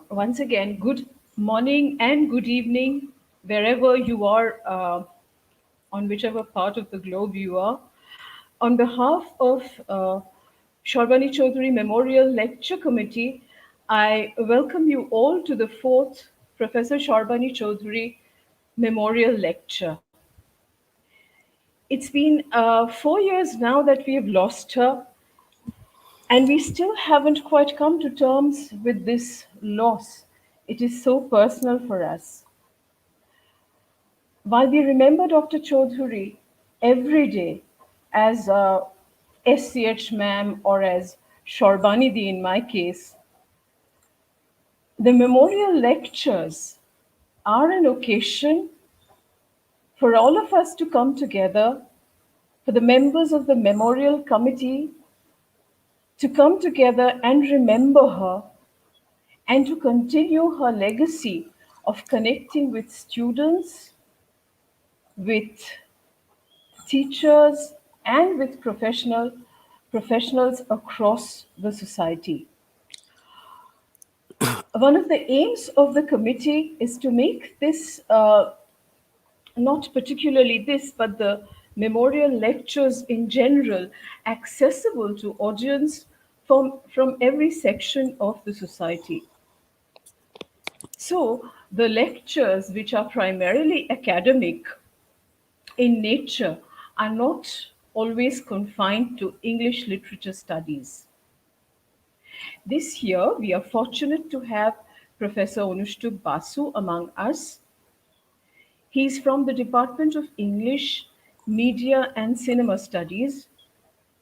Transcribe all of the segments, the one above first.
Once again, good morning and good evening, wherever you are, on whichever part of the globe you are. On behalf of Sarbani Chaudhury Memorial Lecture Committee, I welcome you all to the fourth Professor Sarbani Chaudhury Memorial Lecture. It's been 4 years now that we have lost her, and we still haven't quite come to terms with this loss. It is so personal for us. While we remember Dr. Chaudhury every day as SCH ma'am or as Sharbani Di in my case, the memorial lectures are an occasion for all of us to come together, for the members of the memorial committee to come together and remember her and to continue her legacy of connecting with students, with teachers, and with professionals across the society. One of the aims of the committee is to make this, not particularly this, but the memorial lectures in general, accessible to audience from every section of the society. So the lectures, which are primarily academic in nature, are not always confined to English literature studies. This year, we are fortunate to have Professor Anustup Basu among us. He's from the Department of English, Media and Cinema Studies,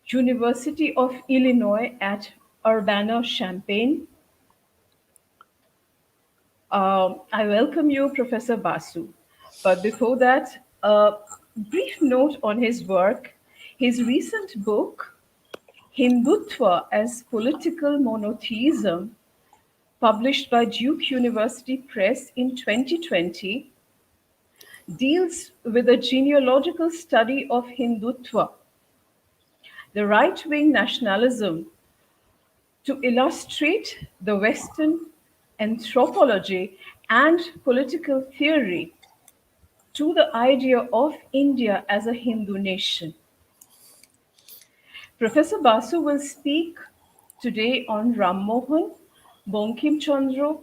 University of Illinois at Urbana-Champaign. I welcome you, Professor Basu. But before that, a brief note on his work. His recent book, Hindutva as Political Monotheism, published by Duke University Press in 2020, deals with a genealogical study of Hindutva, the right-wing nationalism, to illustrate the Western anthropology and political theory to the idea of India as a Hindu nation. Professor Basu will speak today on Rammohan, Bankimchandra,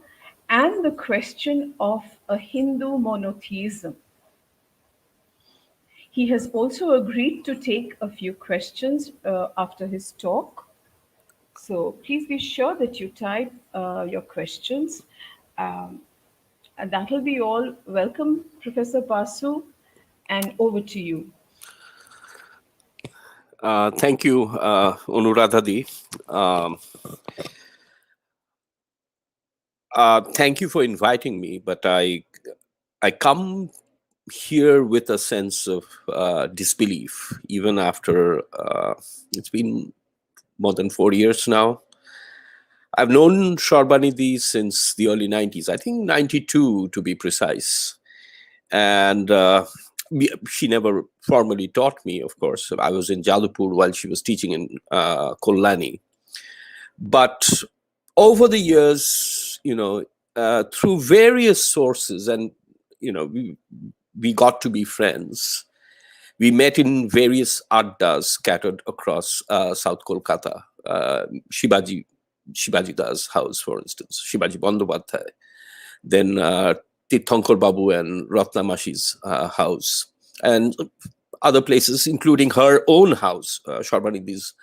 and the question of a Hindu monotheism. He has also agreed to take a few questions after his talk. So please be sure that you type your questions. And that will be all. Welcome, Professor Basu, and over to you. Thank you, Anuradhadi. Thank you for inviting me, but I come here with a sense of disbelief, even after it's been more than 4 years now. I've known Sharbani Di since the early 90s, I think 92 to be precise. And she never formally taught me, of course. I was in Jadupur while she was teaching in Kollani. But over the years, through various sources, and, we got to be friends. We met in various addas scattered across South Kolkata. Shivaji Das house, for instance, Shivaji Bandyopadhyay. Then Tirthankar Babu and Ratna Mashi's house, and other places, including her own house, Sharbani Di's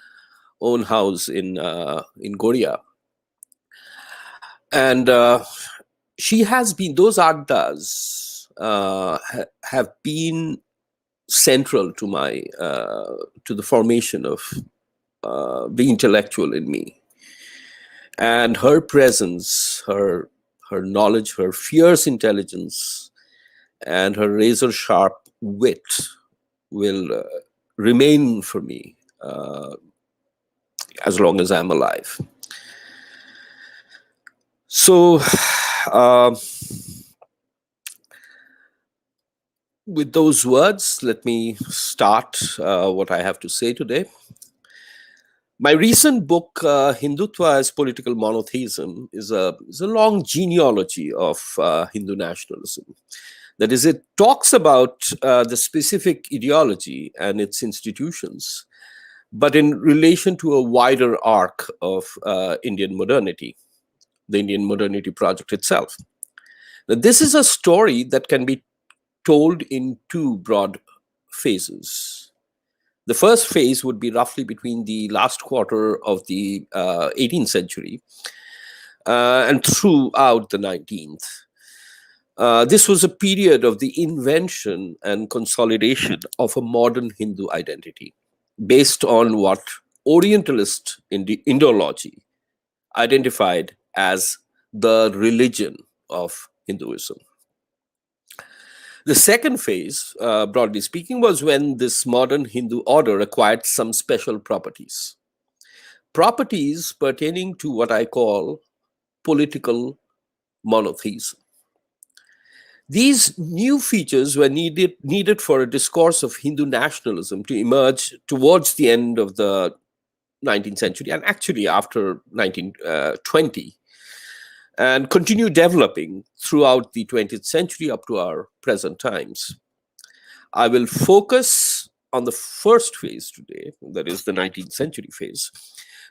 own house in Goria. And she has been, those addas have been central to my to the formation of the intellectual in me. And her presence, her knowledge, her fierce intelligence, and her razor-sharp wit will remain for me as long as I'm alive. So, with those words, let me start what I have to say today. My recent book, Hindutva as Political Monotheism, is a long genealogy of Hindu nationalism. That is, it talks about the specific ideology and its institutions, but in relation to a wider arc of Indian modernity, the Indian modernity project itself. Now, this is a story that can be told in two broad phases. The first phase would be roughly between the last quarter of the 18th century and throughout the 19th. This was a period of the invention and consolidation of a modern Hindu identity based on what Orientalist Indology identified as the religion of Hinduism. The second phase, broadly speaking, was when this modern Hindu order acquired some special properties pertaining to what I call political monotheism. These new features were needed for a discourse of Hindu nationalism to emerge towards the end of the 19th century and actually after 1920 and continue developing throughout the 20th century up to our present times. I will focus on the first phase today, that is the 19th century phase,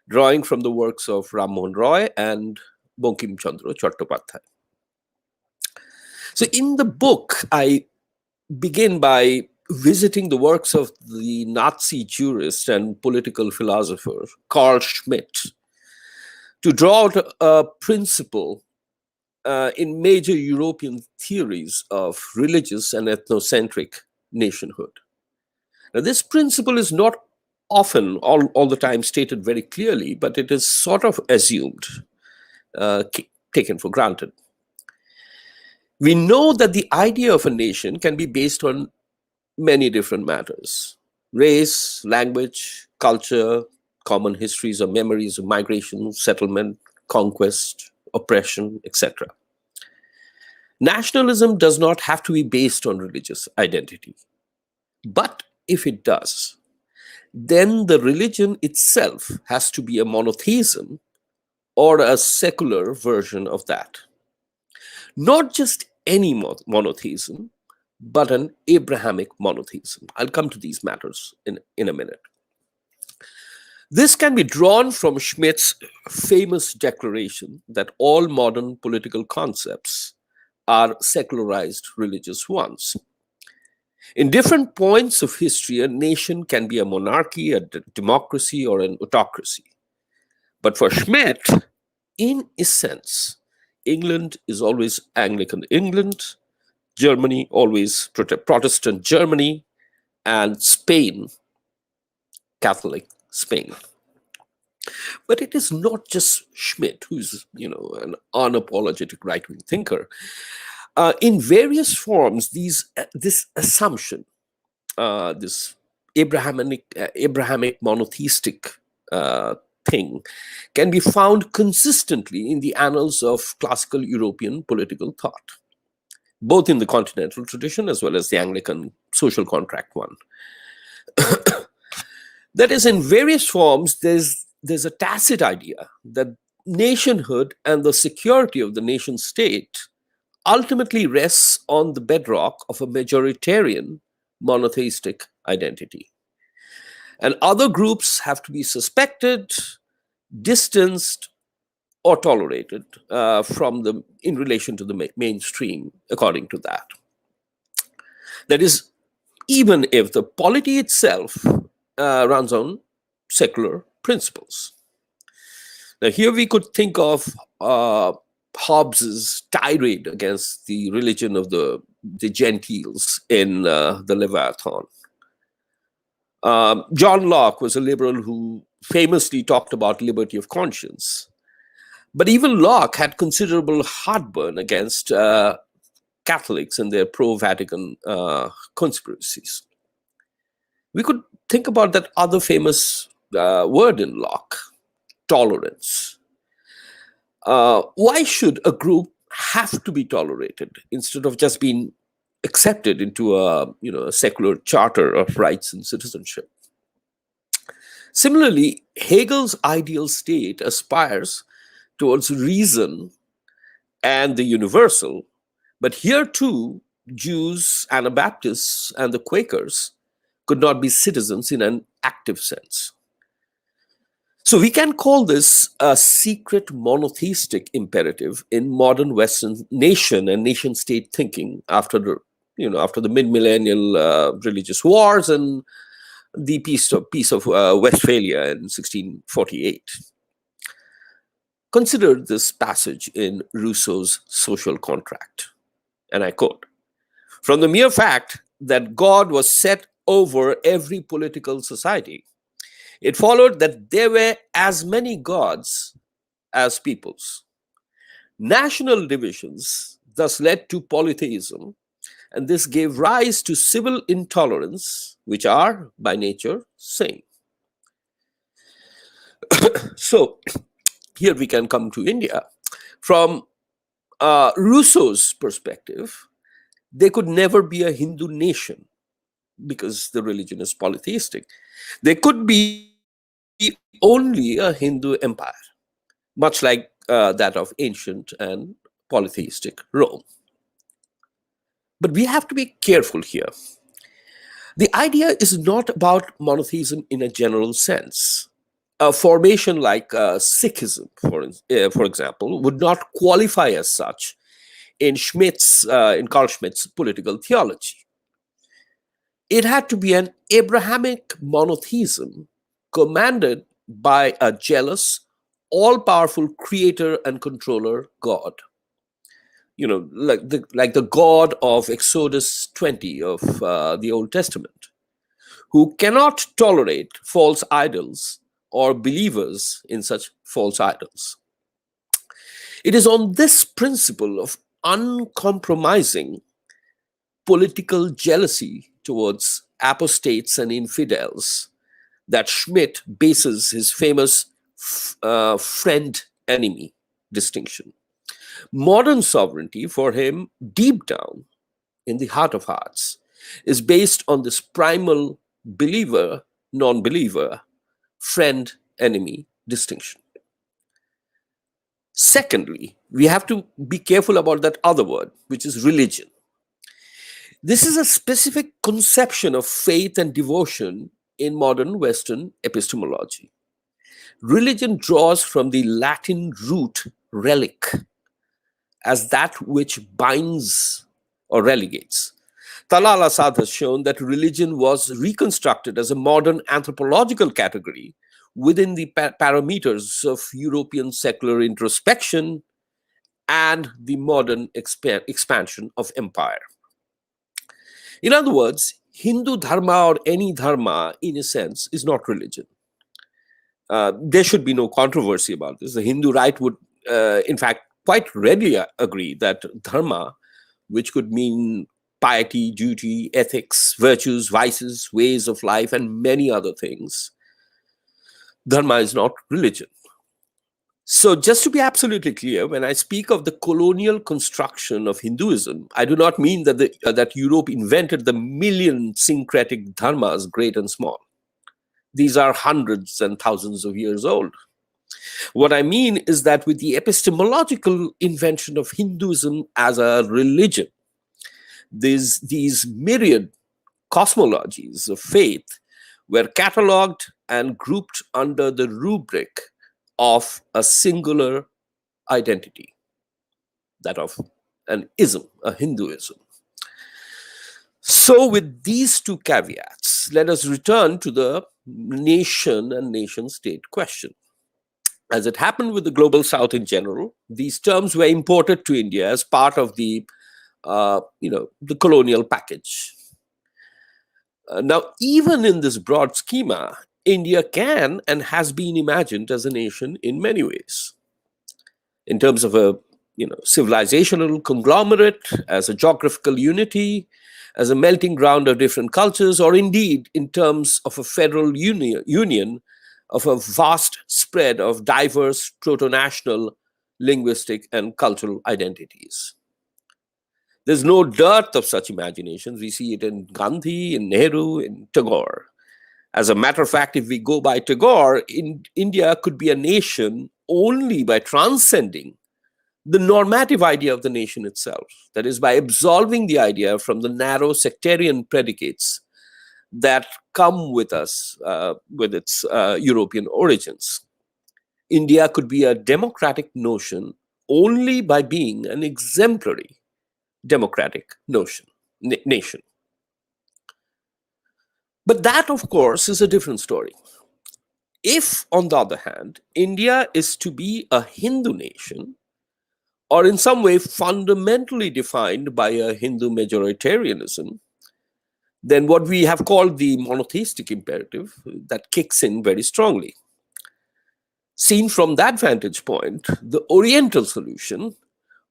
drawing from the works of Rammohan Roy and Bankimchandra Chattopadhyay. So in the book, I begin by visiting the works of the Nazi jurist and political philosopher Carl Schmitt to draw out a principle in major European theories of religious and ethnocentric nationhood. Now, this principle is not often, all the time, stated very clearly, but it is sort of assumed, taken for granted. We know that the idea of a nation can be based on many different matters: race, language, culture, common histories or memories of migration, settlement, conquest, oppression, etc. Nationalism does not have to be based on religious identity. But if it does, then the religion itself has to be a monotheism or a secular version of that. Not just any monotheism, but an Abrahamic monotheism. I'll come to these matters in a minute. This can be drawn from Schmitt's famous declaration that all modern political concepts are secularized religious ones. In different points of history, a nation can be a monarchy, a democracy, or an autocracy. But for Schmitt, in essence, England is always Anglican England, Germany always Protestant Germany, and Spain, Catholic Spain. But it is not just Schmitt, who's an unapologetic right-wing thinker. In various forms, this assumption, this Abrahamic monotheistic thing, can be found consistently in the annals of classical European political thought, both in the continental tradition as well as the Anglican social contract one. That is, in various forms, there's a tacit idea that nationhood and the security of the nation state ultimately rests on the bedrock of a majoritarian monotheistic identity. And other groups have to be suspected, distanced, or tolerated in relation to the mainstream, according to that. That is, even if the polity itself runs on secular principles. Now, here we could think of Hobbes's tirade against the religion of the Gentiles in the Leviathan. John Locke was a liberal who famously talked about liberty of conscience. But even Locke had considerable heartburn against Catholics and their pro-Vatican conspiracies. We could think about that other famous word in Locke, tolerance. Why should a group have to be tolerated instead of just being accepted into a secular charter of rights and citizenship? Similarly, Hegel's ideal state aspires towards reason and the universal, but here too, Jews, Anabaptists, and the Quakers could not be citizens in an active sense. So we can call this a secret monotheistic imperative in modern Western nation and nation state thinking after the mid-millennial religious wars and the peace of Westphalia in 1648. Consider this passage in Rousseau's Social Contract, and I quote: "From the mere fact that God was set over every political society, it followed that there were as many gods as peoples. National divisions thus led to polytheism, and this gave rise to civil intolerance, which are by nature same." So here we can come to India. From Rousseau's perspective, there could never be a Hindu nation because the religion is polytheistic. There could be only a Hindu empire, much like that of ancient and polytheistic Rome. But we have to be careful here. The idea is not about monotheism in a general sense. A formation like Sikhism, for example, would not qualify as such in Carl Schmitt's political theology. It had to be an Abrahamic monotheism commanded by a jealous, all-powerful creator and controller God. Like the God of Exodus 20 of the Old Testament, who cannot tolerate false idols or believers in such false idols. It is on this principle of uncompromising political jealousy towards apostates and infidels that Schmitt bases his famous friend enemy distinction. Modern sovereignty for him, deep down in the heart of hearts, is based on this primal believer non believer, friend enemy distinction. Secondly, we have to be careful about that other word, which is religion. This is a specific conception of faith and devotion in modern Western epistemology. Religion draws from the Latin root relic as that which binds or relegates. Talal Asad has shown that religion was reconstructed as a modern anthropological category within the parameters of European secular introspection and the modern expansion of empire. In other words, Hindu dharma or any dharma, in a sense, is not religion. There should be no controversy about this. The Hindu right would, in fact, quite readily agree that dharma, which could mean piety, duty, ethics, virtues, vices, ways of life, and many other things, dharma is not religion. So, just to be absolutely clear, when I speak of the colonial construction of Hinduism, I do not mean that Europe invented the million syncretic dharmas, great and small. These are hundreds and thousands of years old. What I mean is that with the epistemological invention of Hinduism as a religion, these myriad cosmologies of faith were catalogued and grouped under the rubric of a singular identity, that of an ism, a Hinduism. So, with these two caveats, let us return to the nation and nation state question. As it happened with the global south in general, these terms were imported to India as part of the colonial package. Now, even in this broad schema, India can and has been imagined as a nation in many ways, in terms of a civilizational conglomerate, as a geographical unity, as a melting ground of different cultures, or indeed in terms of a federal union of a vast spread of diverse proto-national linguistic and cultural identities. There's no dearth of such imaginations. We see it in Gandhi, in Nehru, in Tagore. As a matter of fact, if we go by Tagore, India could be a nation only by transcending the normative idea of the nation itself. That is, by absolving the idea from the narrow sectarian predicates that come with us, with its European origins. India could be a democratic notion only by being an exemplary democratic nation. But that, of course, is a different story. If, on the other hand, India is to be a Hindu nation, or in some way fundamentally defined by a Hindu majoritarianism, then what we have called the monotheistic imperative that kicks in very strongly. Seen from that vantage point, the Oriental solution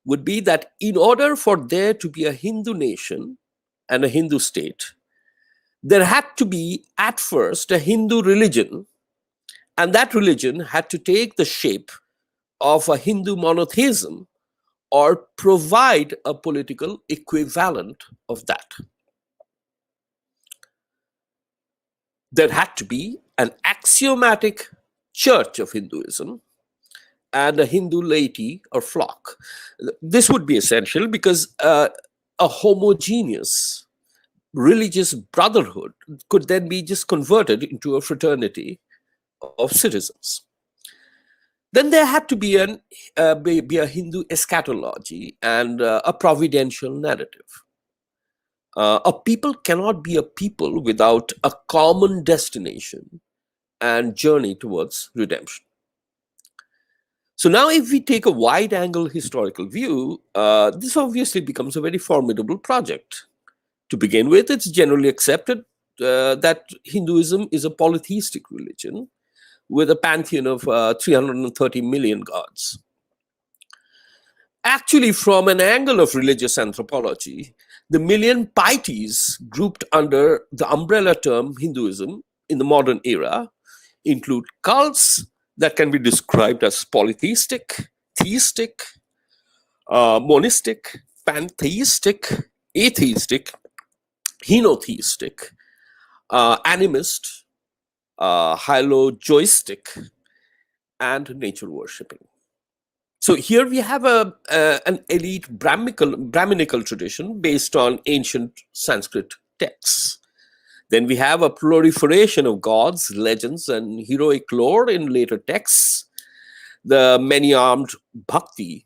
would be that in order for there to be a Hindu nation and a Hindu state, there had to be at first a Hindu religion, and that religion had to take the shape of a Hindu monotheism or provide a political equivalent of that. There had to be an axiomatic church of Hinduism and a Hindu laity or flock. This would be essential because a homogeneous religious brotherhood could then be just converted into a fraternity of citizens. Then there had to be be a Hindu eschatology and a providential narrative. A people cannot be a people without a common destination and journey towards redemption. So now if we take a wide-angle historical view, this obviously becomes a very formidable project. To begin with, it's generally accepted that Hinduism is a polytheistic religion with a pantheon of 330 million gods. Actually, from an angle of religious anthropology, the million pieties grouped under the umbrella term Hinduism in the modern era include cults that can be described as polytheistic, theistic, monistic, pantheistic, atheistic, henotheistic, animist, hylozoistic, and nature worshipping. So here we have an elite Brahminical tradition based on ancient Sanskrit texts. Then we have a proliferation of gods, legends, and heroic lore in later texts. The many-armed bhakti,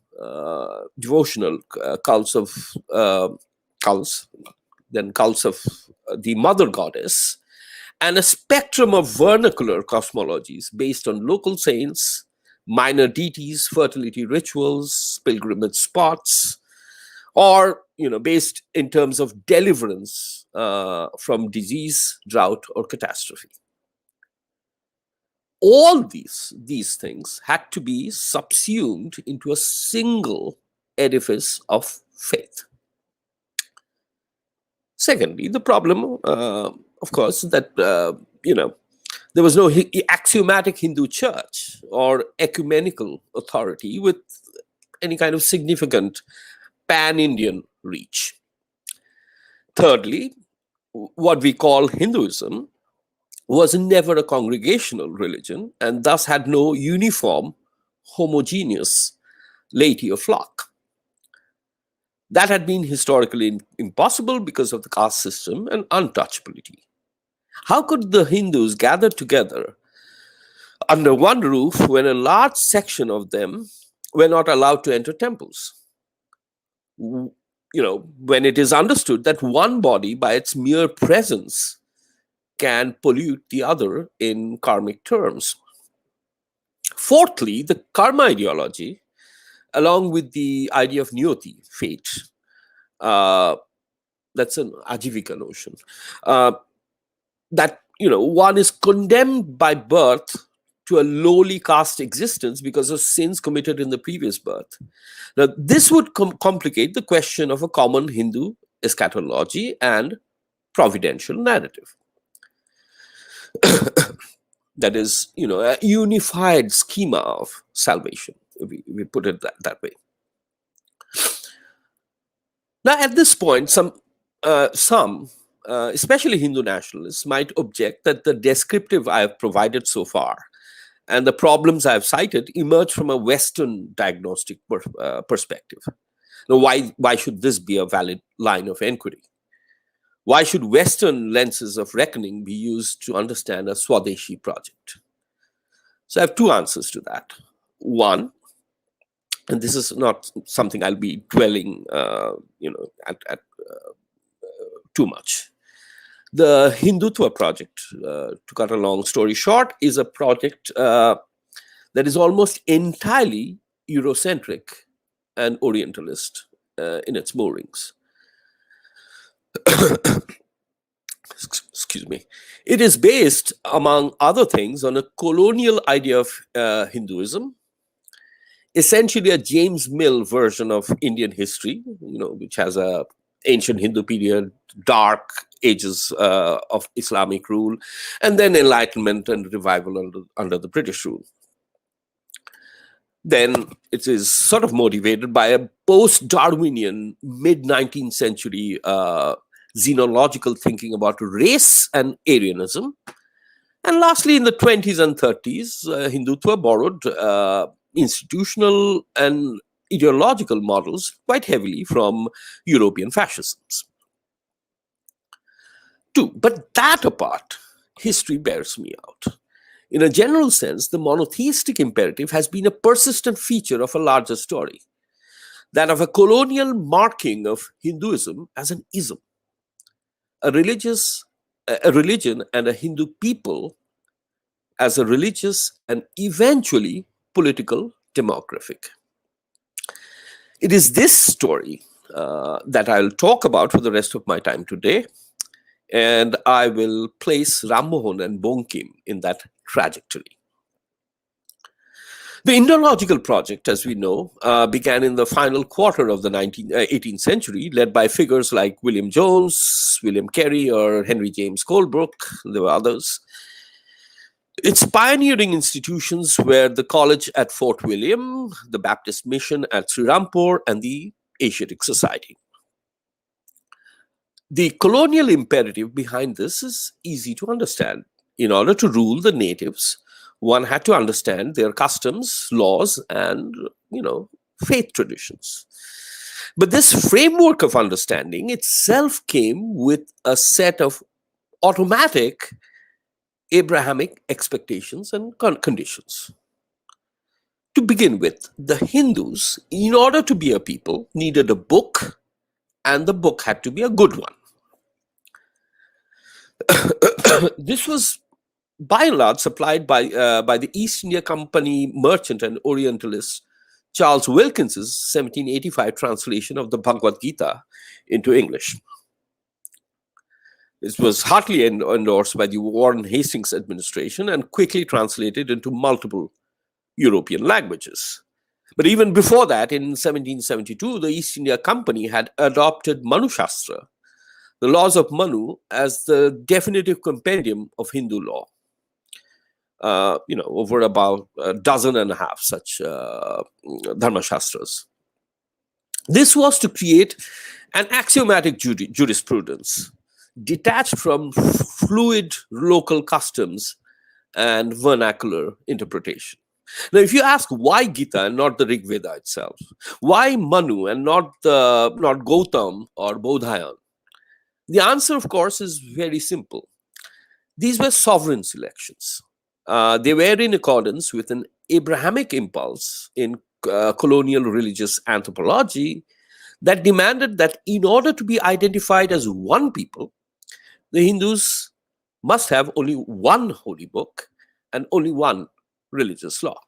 devotional cults of cults, then cults of the mother goddess, and a spectrum of vernacular cosmologies based on local saints, minor deities, fertility rituals, pilgrimage spots, or based in terms of deliverance from disease, drought, or catastrophe. All these things had to be subsumed into a single edifice of faith. Secondly, the problem, of course, that there was no axiomatic Hindu church or ecumenical authority with any kind of significant pan-Indian reach. Thirdly, what we call Hinduism was never a congregational religion and thus had no uniform, homogeneous laity or flock. That had been historically impossible because of the caste system and untouchability. How could the Hindus gather together under one roof when a large section of them were not allowed to enter temples? When it is understood that one body by its mere presence can pollute the other in karmic terms. Fourthly, the karma ideology, along with the idea of niyati, fate, that's an ajivika notion, that one is condemned by birth to a lowly caste existence because of sins committed in the previous birth. Now, this would complicate the question of a common Hindu eschatology and providential narrative. That is, a unified schema of salvation, if we put it that way. Now, at this point, some especially Hindu nationalists, might object that the descriptive I have provided so far and the problems I have cited emerge from a Western diagnostic perspective. Now, why should this be a valid line of inquiry? Why should Western lenses of reckoning be used to understand a Swadeshi project? So I have two answers to that. One, and this is not something I'll be dwelling, at too much. The Hindutva project, to cut a long story short, is a project that is almost entirely Eurocentric and Orientalist in its moorings. Excuse me. It is based, among other things, on a colonial idea of Hinduism, essentially a James Mill version of Indian history, which has a ancient Hindu period, dark ages of Islamic rule, and then enlightenment and revival under the British rule. Then it is sort of motivated by a post-Darwinian mid-19th century xenological thinking about race and Aryanism. And lastly, in the 20s and 30s, Hindutva borrowed institutional and ideological models quite heavily from European fascisms. Two, but that apart, history bears me out. In a general sense, the monotheistic imperative has been a persistent feature of a larger story, that of a colonial marking of Hinduism as an ism, a religion and a Hindu people as a religious and eventually political demographic. It is this story that I'll talk about for the rest of my time today, and I will place Rammohan and Bankim in that trajectory. The Indo-logical project, as we know, began in the final quarter of the 18th century, led by figures like William Jones, William Carey, or Henry James Colebrook. There were others. Its pioneering institutions were the college at Fort William, the Baptist mission at Srirampur, and the Asiatic Society. The colonial imperative behind this is easy to understand. In order to rule the natives, one had to understand their customs, laws, and, faith traditions. But this framework of understanding itself came with a set of automatic Abrahamic expectations and conditions. To begin with, the Hindus, in order to be a people, needed a book, and the book had to be a good one. This was by and large supplied by the East India Company merchant and Orientalist Charles Wilkins's 1785 translation of the Bhagavad Gita into English. It was heartily endorsed by the Warren Hastings administration and quickly translated into multiple European languages. But even before that, in 1772, the East India Company had adopted Manu Shastra, the laws of Manu, as the definitive compendium of Hindu law. Over about a dozen and a half such Dharma Shastras. This was to create an axiomatic jurisprudence detached from fluid local customs and vernacular interpretation. Now, if you ask why Gita and not the Rig Veda itself, why Manu and not Gautam or Bodhayan, the answer, of course, is very simple. These were sovereign selections. They were in accordance with an Abrahamic impulse in colonial religious anthropology that demanded that in order to be identified as one people, the Hindus must have only one holy book and only one religious law.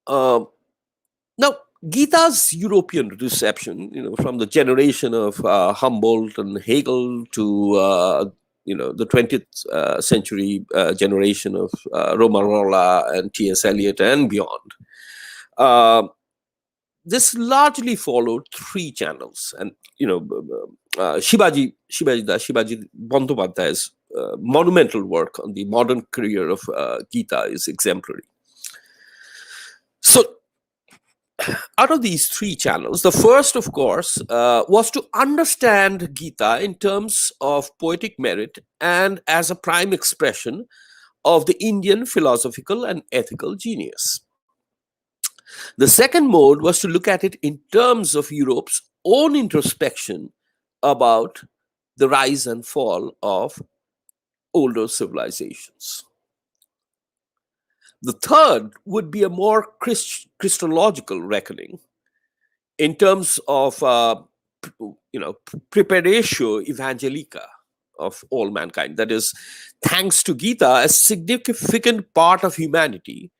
Now, Gita's European reception, from the generation of Humboldt and Hegel to the 20th century generation of Romarola and T.S. Eliot and beyond. This largely followed three channels, and Shivaji Bandyopadhyay's monumental work on the modern career of Gita is exemplary. So, out of these three channels, the first, of course, was to understand Gita in terms of poetic merit and as a prime expression of the Indian philosophical and ethical genius. The second mode was to look at it in terms of Europe's own introspection about the rise and fall of older civilizations. The third would be a more Christological reckoning in terms of preparatio evangelica of all mankind. That is, thanks to Gita, a significant part of humanity,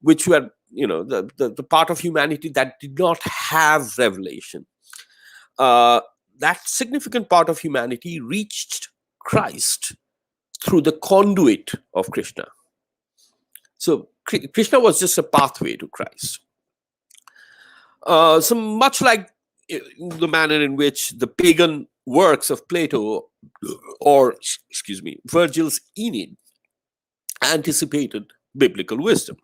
which were the part of humanity that did not have revelation. That significant part of humanity reached Christ through the conduit of Krishna. So Krishna was just a pathway to Christ. So much like the manner in which the pagan works of Plato or, Virgil's Aeneid anticipated biblical wisdom.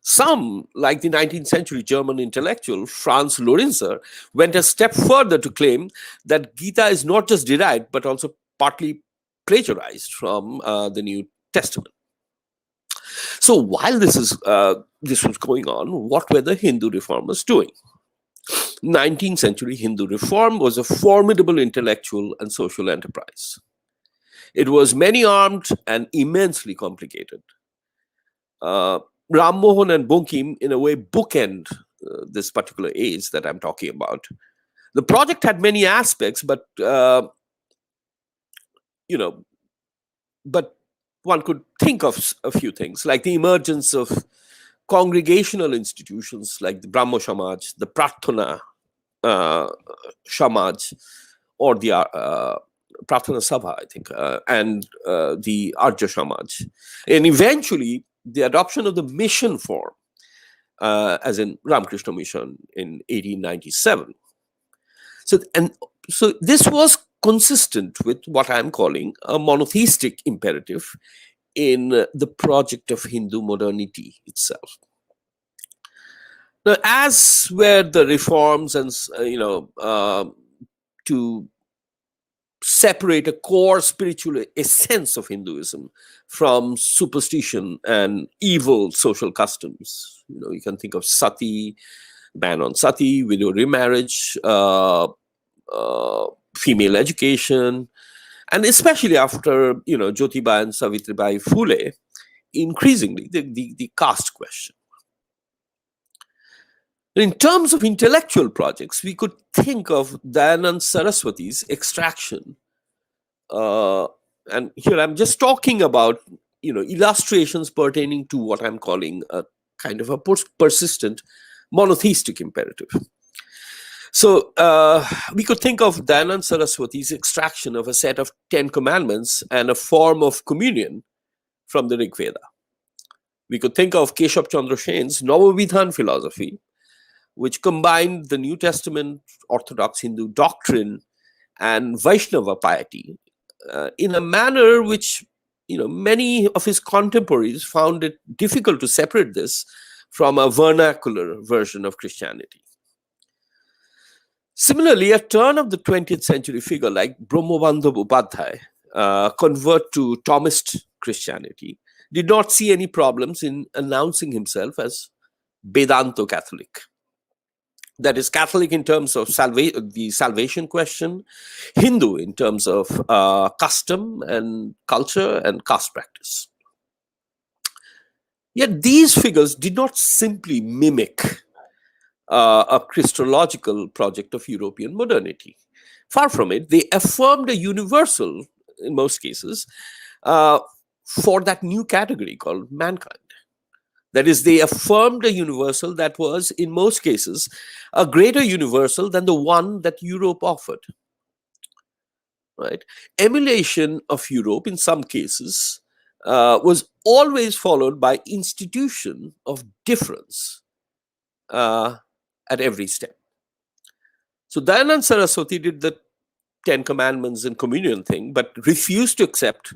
Some, like the 19th century German intellectual Franz Lorenzer, went a step further to claim that Gita is not just derived, but also partly plagiarized from the New Testament. So while this was going on, what were the Hindu reformers doing? 19th century Hindu reform was a formidable intellectual and social enterprise. It was many-armed and immensely complicated. Rammohan and Bankim, in a way, bookend this particular age that I'm talking about. The project had many aspects, but one could think of a few things, like the emergence of congregational institutions like the Brahmo Samaj, the Prarthana Samaj, or the Prarthana Sabha, I think, and the Arya Samaj. And eventually, the adoption of the mission form, as in Ramakrishna Mission in 1897. So this was consistent with what I'm calling a monotheistic imperative in the project of Hindu modernity itself. Now, as were the reforms and to separate a core spiritual essence of Hinduism from superstition and evil social customs. You can think of sati, ban on sati, widow remarriage, female education, and especially after Jyotiba and Savitribai Phule, increasingly the caste question. In terms of intellectual projects, we could think of Dayanand Saraswati's extraction. And here I'm just talking about, illustrations pertaining to what I'm calling a kind of a persistent monotheistic imperative. So we could think of Dayanand Saraswati's extraction of a set of 10 commandments and a form of communion from the Rig Veda. We could think of Keshav Chandra Sen's Navavidhan philosophy, which combined the New Testament Orthodox Hindu doctrine and Vaishnava piety in a manner which, many of his contemporaries found it difficult to separate this from a vernacular version of Christianity. Similarly, a turn of the 20th century figure like Brahmabandhu Upadhyay, convert to Thomist Christianity, did not see any problems in announcing himself as Vedanto Catholic. That is, Catholic in terms of the salvation question, Hindu in terms of custom and culture and caste practice. Yet these figures did not simply mimic a Christological project of European modernity. Far from it, they affirmed a universal, in most cases, for that new category called mankind. That is, they affirmed a universal that was, in most cases, a greater universal than the one that Europe offered. Right? Emulation of Europe, in some cases, was always followed by institution of difference at every step. So Dayanand Saraswati did the 10 Commandments and communion thing, but refused to accept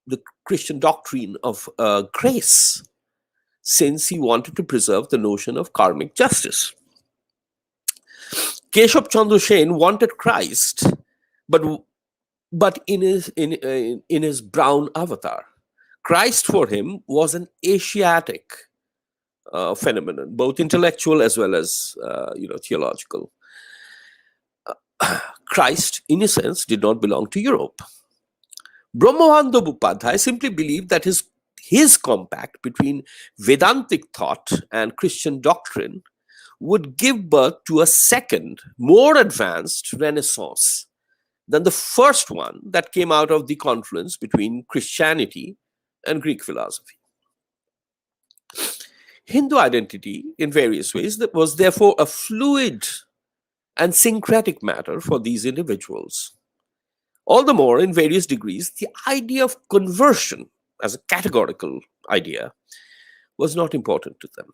the Christian doctrine of grace. since he wanted to preserve the notion of karmic justice. Keshav Chandra Sen wanted Christ, but in his brown avatar. Christ for him was an Asiatic phenomenon, both intellectual as well as theological. Christ, in a sense, did not belong to Europe. Brahmavanda Upadhyay simply believed that his compact between Vedantic thought and Christian doctrine would give birth to a second, more advanced Renaissance than the first one that came out of the confluence between Christianity and Greek philosophy. Hindu identity, in various ways, that was therefore a fluid and syncretic matter for these individuals. All the more, in various degrees, the idea of conversion as a categorical idea was not important to them.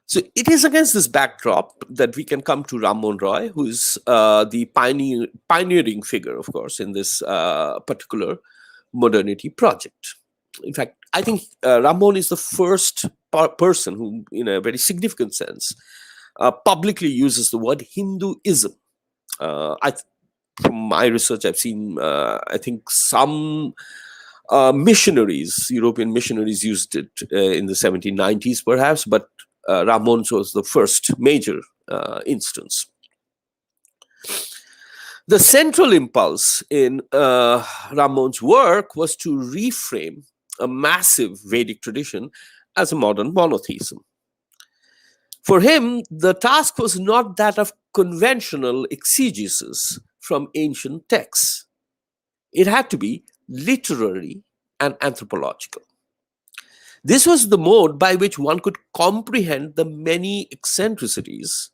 So it is against this backdrop that we can come to Rammohan Roy, who is the pioneering figure, of course, in this particular modernity project. In fact, I think Rammohan is the first person who, in a very significant sense, publicly uses the word Hinduism. From my research, I've seen, I think, some missionaries, European missionaries, used it in the 1790s, perhaps, but Rammohan was the first major instance. The central impulse in Rammohan's work was to reframe a massive Vedic tradition as a modern monotheism. For him, the task was not that of conventional exegesis from ancient texts. It had to be literary and anthropological. This was the mode by which one could comprehend the many eccentricities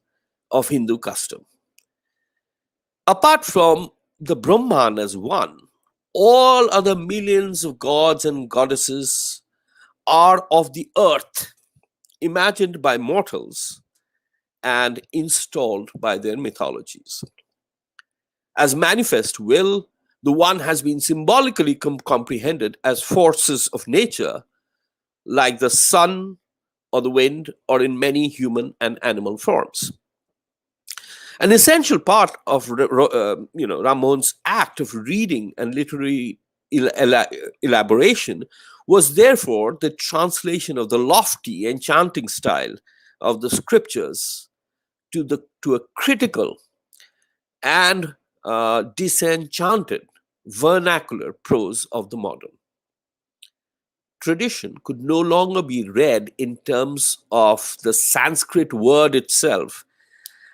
of Hindu custom. Apart from the Brahman as one, all other millions of gods and goddesses are of the earth, imagined by mortals and installed by their mythologies. As manifest will, the one has been symbolically comprehended as forces of nature, like the sun or the wind, or in many human and animal forms. An essential part of Rammohan's act of reading and literary elaboration was therefore the translation of the lofty, enchanting style of the scriptures to a critical and disenchanted vernacular prose of the modern. Tradition could no longer be read in terms of the Sanskrit word itself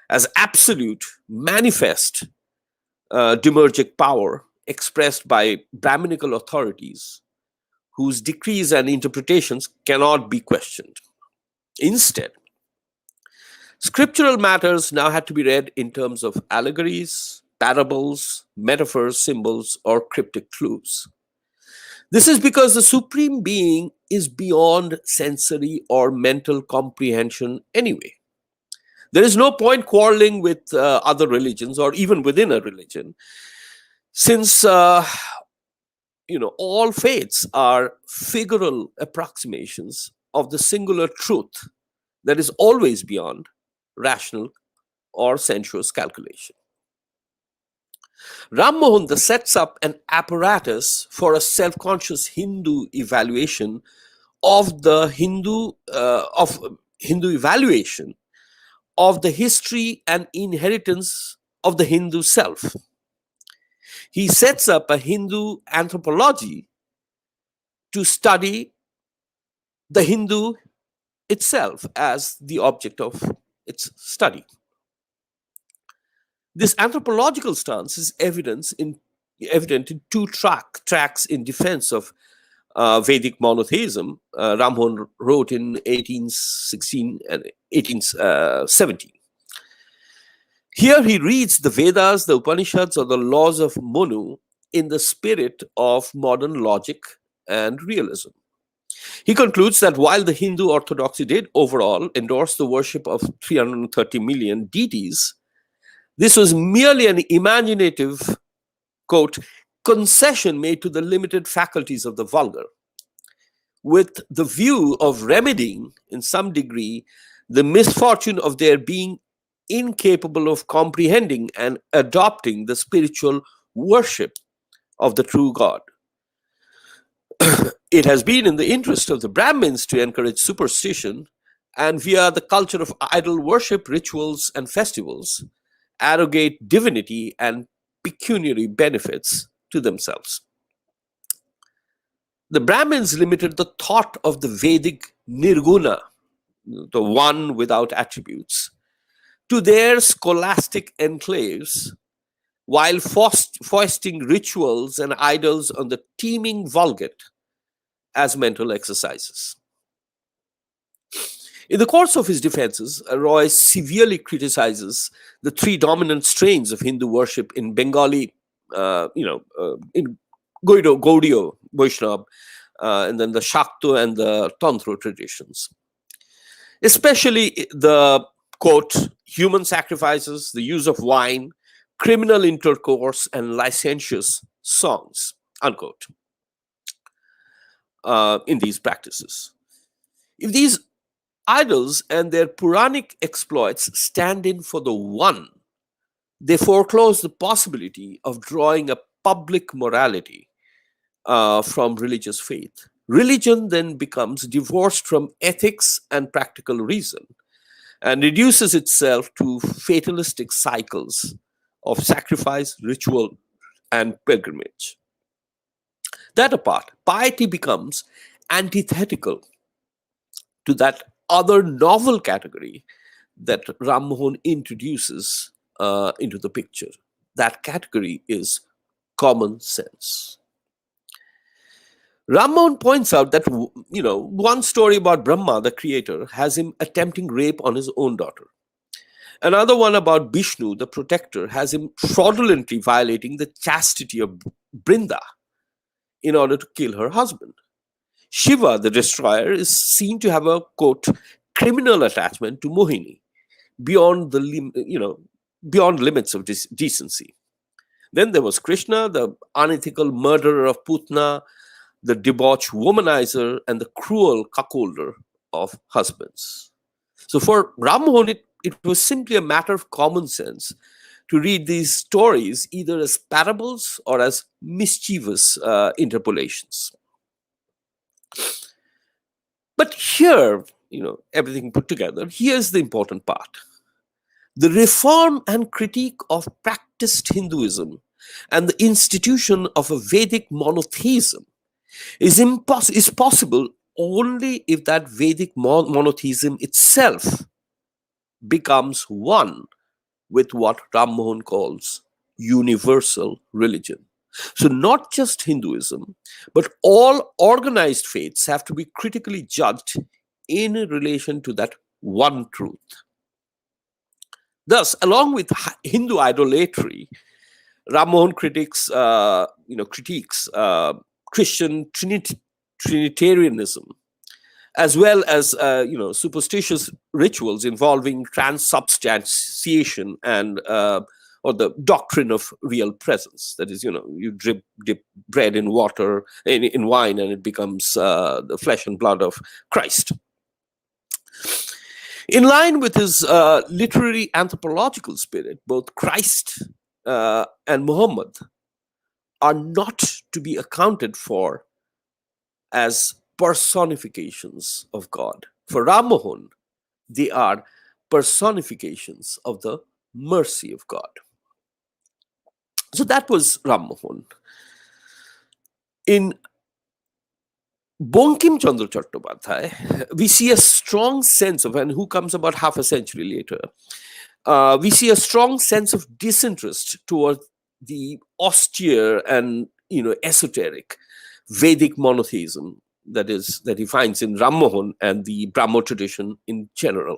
as absolute, manifest demiurgic power expressed by Brahminical authorities whose decrees and interpretations cannot be questioned. Instead, scriptural matters now had to be read in terms of allegories, parables, metaphors, symbols, or cryptic clues. This is because the Supreme Being is beyond sensory or mental comprehension anyway. There is no point quarreling with other religions or even within a religion, since all faiths are figural approximations of the singular truth that is always beyond rational or sensuous calculation. Rammohan thus sets up an apparatus for a self-conscious Hindu evaluation of the Hindu evaluation of the history and inheritance of the Hindu self. He sets up a Hindu anthropology to study the Hindu itself as the object of its study. This anthropological stance is evident in two tracts in defense of Vedic monotheism. Rammohan wrote in 1816 and 1817. Here he reads the Vedas, the Upanishads, or the laws of Manu in the spirit of modern logic and realism. He concludes that while the Hindu orthodoxy did overall endorse the worship of 330 million deities, this was merely an imaginative, quote, concession made to the limited faculties of the vulgar, with the view of remedying, in some degree, the misfortune of their being incapable of comprehending and adopting the spiritual worship of the true God. It has been in the interest of the Brahmins to encourage superstition and, via the culture of idol worship, rituals, and festivals, arrogate divinity and pecuniary benefits to themselves. The Brahmins limited the thought of the Vedic nirguna, the one without attributes, to their scholastic enclaves, while foisting rituals and idols on the teeming Vulgate as mental exercises. In the course of his defenses, Roy severely criticizes the three dominant strains of Hindu worship in Bengali, in Gaudiya, Vaishnava, and then the Shakta and the Tantra traditions. Especially the, quote, human sacrifices, the use of wine, criminal intercourse, and licentious songs, unquote, in these practices. If these idols and their Puranic exploits stand in for the one, they foreclose the possibility of drawing a public morality from religious faith. Religion then becomes divorced from ethics and practical reason and reduces itself to fatalistic cycles of sacrifice, ritual, and pilgrimage. That apart, piety becomes antithetical to that other novel category that Rammohan introduces into the picture. That category is common sense. Rammohan points out that, one story about Brahma, the creator, has him attempting rape on his own daughter. Another one about Vishnu, the protector, has him fraudulently violating the chastity of Brinda in order to kill her husband. Shiva, the destroyer, is seen to have a, quote, criminal attachment to Mohini beyond beyond limits of decency. Then there was Krishna, the unethical murderer of Putna, the debauched womanizer, and the cruel cuckolder of husbands. So for Rammohan, it was simply a matter of common sense to read these stories either as parables or as mischievous interpolations. But here, everything put together, here's the important part. The reform and critique of practiced Hinduism and the institution of a Vedic monotheism is possible only if that Vedic monotheism itself becomes one with what Rammohan calls universal religion. So, not just Hinduism, but all organized faiths have to be critically judged in relation to that one truth. Thus, along with Hindu idolatry, Rammohan critiques Christian Trinitarianism, as well as superstitious rituals involving transubstantiation and or the doctrine of real presence. That is, you dip bread in water, in wine, and it becomes the flesh and blood of Christ. In line with his literary anthropological spirit, both Christ and Muhammad are not to be accounted for as personifications of God. For Rammohan, they are personifications of the mercy of God. So that was Rammohan. In Bankimchandra Chattopadhyay, we see a strong sense of, and who comes about half a century later, we see a strong sense of disinterest toward the austere and esoteric Vedic monotheism that he finds in Rammohan and the Brahmo tradition in general.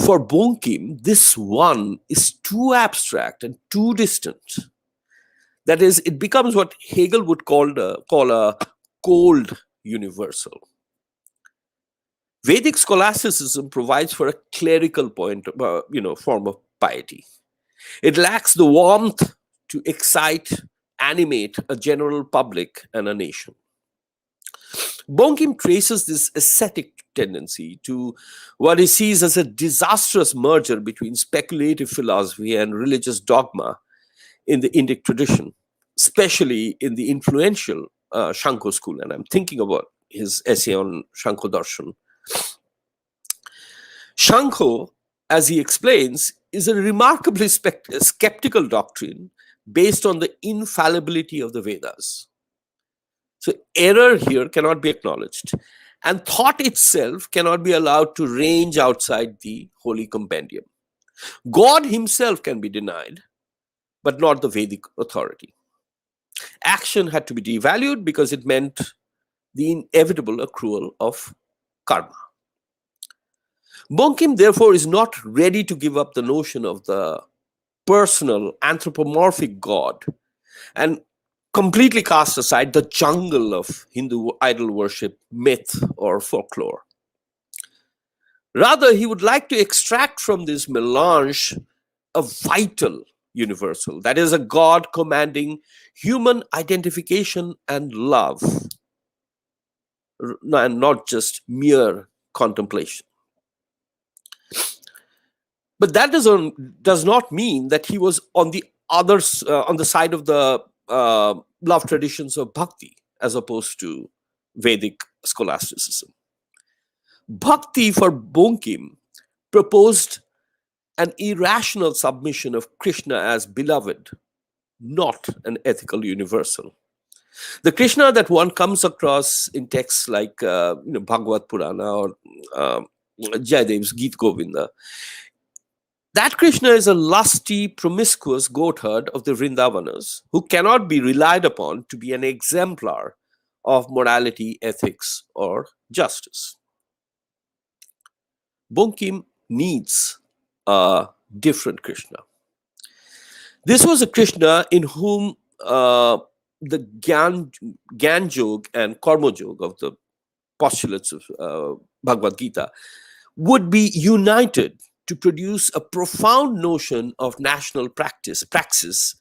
For Bankim, this one is too abstract and too distant. That is, it becomes what Hegel would call a cold universal. Vedic scholasticism provides for a clerical form of piety. It lacks the warmth to excite, animate a general public and a nation. Bonkim traces this ascetic tendency to what he sees as a disastrous merger between speculative philosophy and religious dogma in the Indic tradition, especially in the influential Shanko school. And I'm thinking about his essay on Shanko Darshan. Shanko, as he explains, is a remarkably skeptical doctrine based on the infallibility of the Vedas. So, error here cannot be acknowledged, and thought itself cannot be allowed to range outside the holy compendium. God himself can be denied, but not the Vedic authority. Action had to be devalued because it meant the inevitable accrual of karma. Bonkim, therefore, is not ready to give up the notion of the personal anthropomorphic God and completely cast aside the jungle of Hindu idol worship, myth, or folklore. Rather, he would like to extract from this melange a vital universal, that is, a God commanding human identification and love, and not just mere contemplation. But that does not mean that he was on the on the side of the love traditions of bhakti as opposed to Vedic scholasticism. Bhakti for Bonkim proposed an irrational submission of Krishna as beloved, not an ethical universal. The Krishna that one comes across in texts like Bhagavad Purana or Jayadev's Geet Govinda, that Krishna is a lusty, promiscuous goatherd of the Vrindavanas who cannot be relied upon to be an exemplar of morality, ethics, or justice. Bonkim needs a different Krishna. This was a Krishna in whom the Gyan Jog and Karma Jog of the postulates of Bhagavad Gita would be united to produce a profound notion of national praxis,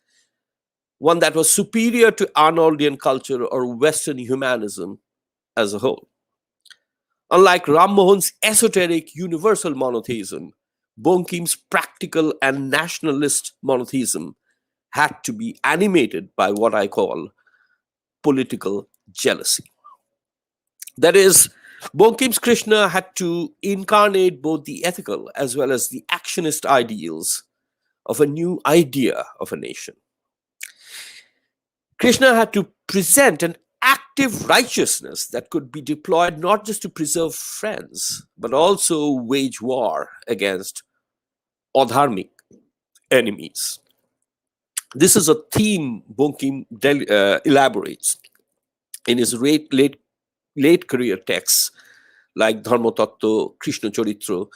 one that was superior to Arnoldian culture or Western humanism as a whole. Unlike Rammohan's esoteric universal monotheism, Bonkim's practical and nationalist monotheism had to be animated by what I call political jealousy. That is, Bonkim's Krishna had to incarnate both the ethical as well as the actionist ideals of a new idea of a nation. Krishna had to present an active righteousness that could be deployed not just to preserve friends, but also wage war against adharmic enemies. This is a theme Bonkim elaborates in his late career texts like Dharma Tattva, Krishna Charitra,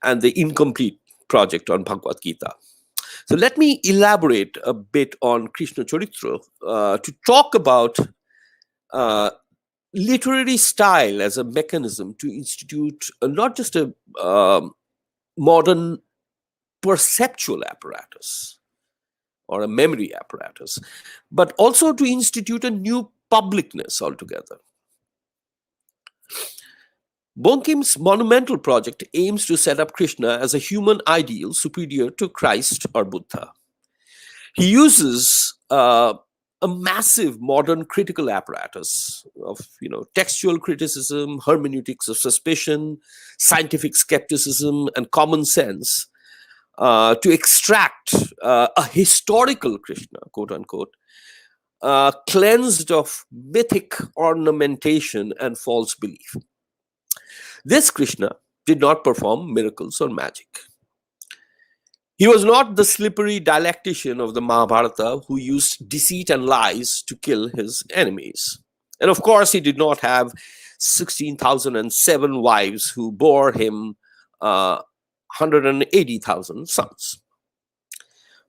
and the incomplete project on Bhagavad Gita. So let me elaborate a bit on Krishna Charitra to talk about literary style as a mechanism to institute not just a modern perceptual apparatus or a memory apparatus, but also to institute a new publicness altogether. Bonkim's monumental project aims to set up Krishna as a human ideal superior to Christ or Buddha. He uses a massive modern critical apparatus of textual criticism, hermeneutics of suspicion, scientific skepticism, and common sense to extract a historical Krishna, quote unquote, cleansed of mythic ornamentation and false belief. This Krishna did not perform miracles or magic. He was not the slippery dialectician of the Mahabharata who used deceit and lies to kill his enemies. And of course, he did not have 16,007 wives who bore him 180,000 sons.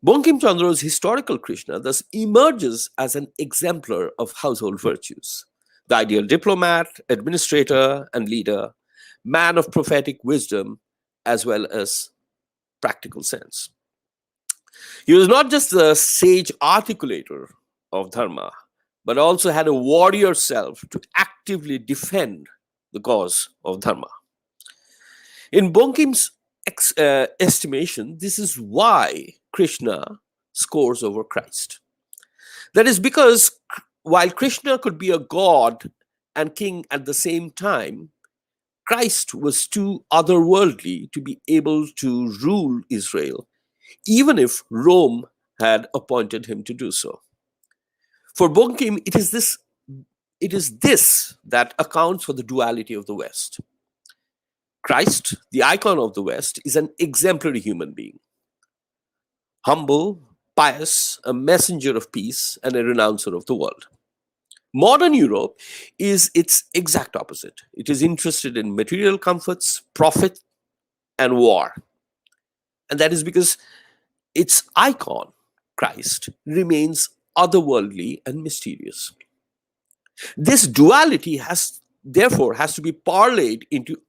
Bankimchandra's historical Krishna thus emerges as an exemplar of household virtues, the ideal diplomat, administrator, and leader, man of prophetic wisdom, as well as practical sense. He was not just the sage articulator of dharma, but also had a warrior self to actively defend the cause of Dharma. In Bonkim's estimation, this is why Krishna scores over Christ. That is because while Krishna could be a god and king at the same time, Christ was too otherworldly to be able to rule Israel, even if Rome had appointed him to do so. For Bonkim, it is this that accounts for the duality of the West. Christ, the icon of the West, is an exemplary human being, humble, pious, a messenger of peace, and a renouncer of the world. Modern Europe is its exact opposite. It is interested in material comforts, profit, and war. And that is because its icon, Christ, remains otherworldly and mysterious. This duality has to be parlayed into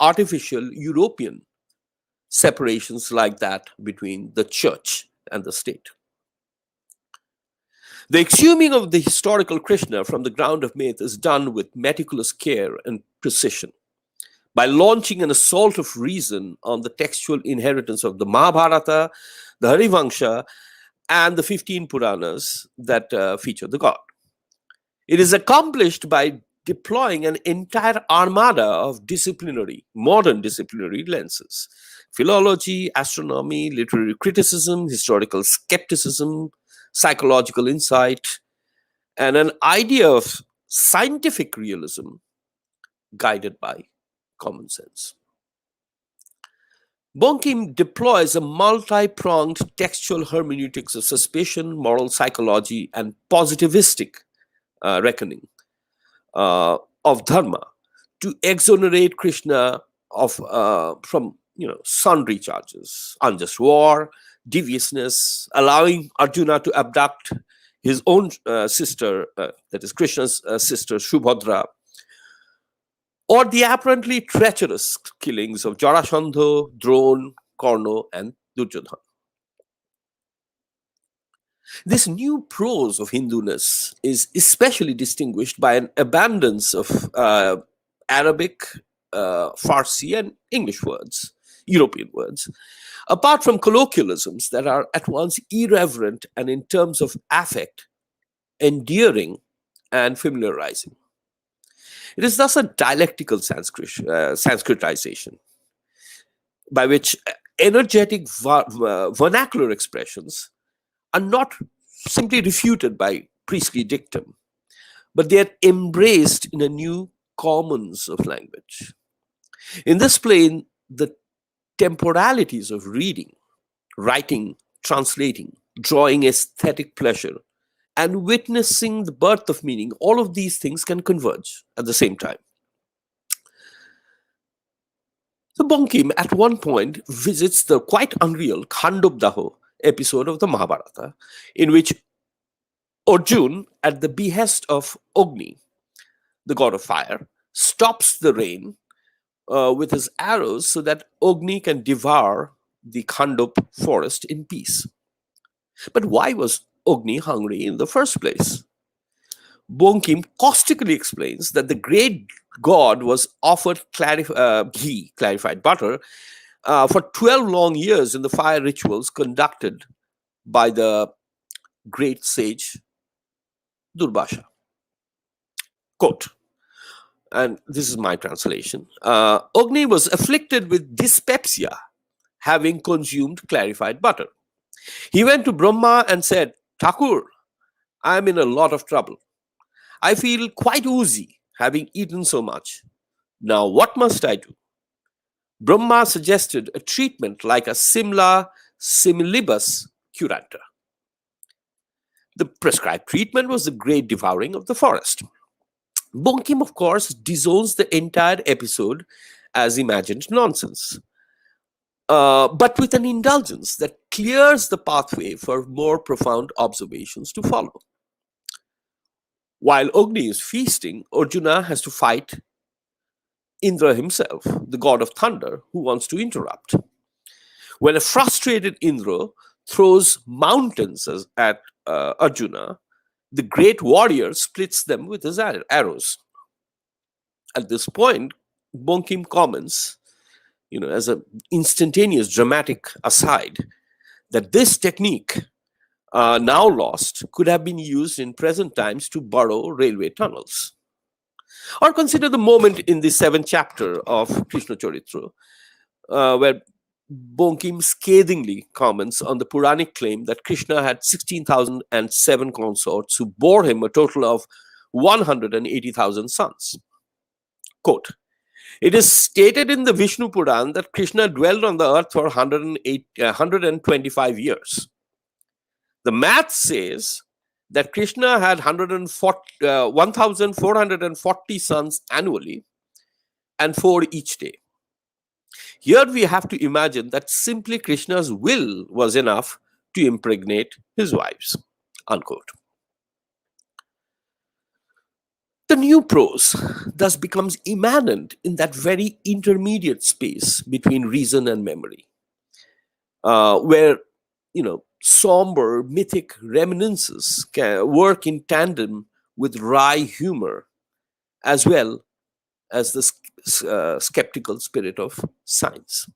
artificial European separations like that between the church and the state. The exhuming of the historical Krishna from the ground of myth is done with meticulous care and precision. By launching an assault of reason on the textual inheritance of the Mahabharata, the Harivansha, and the 15 Puranas that feature the god. It is accomplished by deploying an entire armada of modern disciplinary lenses: philology, astronomy, literary criticism, historical skepticism, psychological insight, and an idea of scientific realism guided by common sense. Bonkim deploys a multi pronged textual hermeneutics of suspicion, moral psychology, and positivistic reckoning of dharma to exonerate Krishna from sundry charges: unjust war, deviousness, allowing Arjuna to abduct his own sister, that is Krishna's sister Subhadra, or the apparently treacherous killings of Jarasandha, Drona, Karna, and Duryodhana. This new prose of Hinduness is especially distinguished by an abundance of Arabic, Farsi, and English words, European words, apart from colloquialisms that are at once irreverent and, in terms of affect, endearing and familiarizing. It is thus a dialectical Sanskritization by which energetic vernacular expressions are not simply refuted by priestly dictum, but they are embraced in a new commons of language. In this plane, the temporalities of reading, writing, translating, drawing aesthetic pleasure, and witnessing the birth of meaning, all of these things can converge at the same time. So Bonkim at one point visits the quite unreal Khandobdaho episode of the Mahabharata, in which Arjun, at the behest of Agni, the god of fire, stops the rain with his arrows so that Agni can devour the Khandop forest in peace. But why was Agni hungry in the first place? Bonkim caustically explains that the great god was offered ghee, clarified butter, for 12 long years in the fire rituals conducted by the great sage Durvasha. Quote, and this is my translation: Agni was afflicted with dyspepsia, having consumed clarified butter. He went to Brahma and said, "Thakur, I am in a lot of trouble. I feel quite woozy, having eaten so much. Now, what must I do?" Brahma suggested a treatment like a Simla similibus curanta. The prescribed treatment was the great devouring of the forest. Bonkim, of course, disowns the entire episode as imagined nonsense, but with an indulgence that clears the pathway for more profound observations to follow. While Agni is feasting, Arjuna has to fight Indra himself, the god of thunder, who wants to interrupt. When a frustrated Indra throws mountains at Arjuna, the great warrior splits them with his arrows. At this point, Bonkim comments, as an instantaneous dramatic aside, that this technique, now lost, could have been used in present times to burrow railway tunnels. Or consider the moment in the seventh chapter of Krishna Charitra, where Bonkim scathingly comments on the Puranic claim that Krishna had 16,007 consorts who bore him a total of 180,000 sons. Quote, it is stated in the Vishnu Puran that Krishna dwelled on the earth for 125 years. The math says that Krishna had 1,440 sons annually and 4 each day. Here we have to imagine that simply Krishna's will was enough to impregnate his wives. Unquote. The new prose thus becomes immanent in that very intermediate space between reason and memory, where somber mythic reminiscences can work in tandem with wry humor, as well as the skeptical spirit of science.